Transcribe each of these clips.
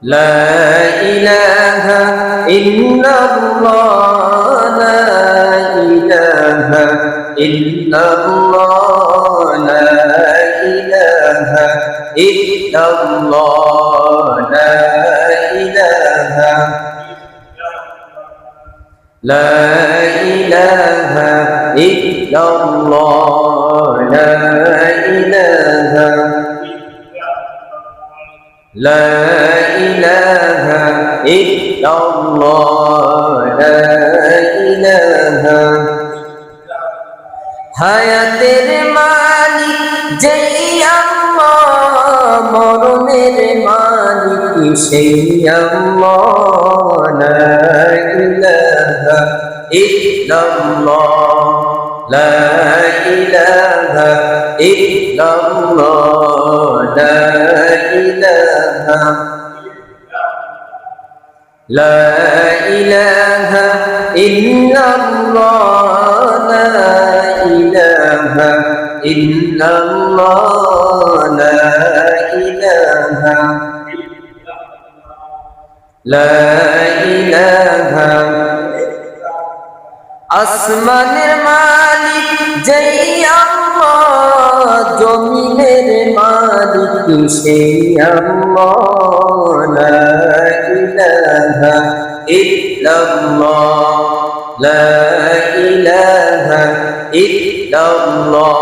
لا إله إلا الله لا إله إلا الله لا إله إلا الله لا إله لا إله إلا الله لا إله لا إله إلا الله لا إله হায়াতের মালিক যেই আল্লাহ মরণের মালিক সেই আল্লাহ লা ইলাহা ইল্লাল্লাহ লা ইলাহা ইল্লাল্লাহ লা ইলাহা لا إله إلا الله لا إله إلا الله لا إله لا إله আসমানের মালিক যেই আল্লাহ জমিনের মালিক সেই আল্লাহ লা ইলাহা ইল্লাল্লাহ লা ইলাহা ইল্লাল্লাহ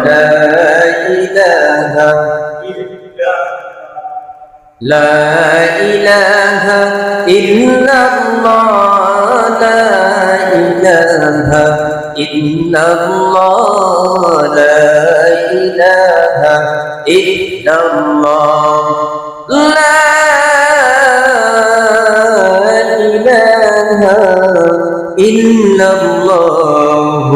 লা ইলাহা لا إله إلا الله لا إله إلا الله لا إله إلا الله لا إله إلا الله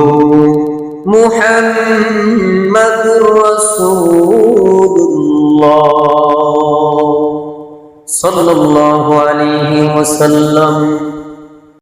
محمد رسول الله صلى الله عليه وسلم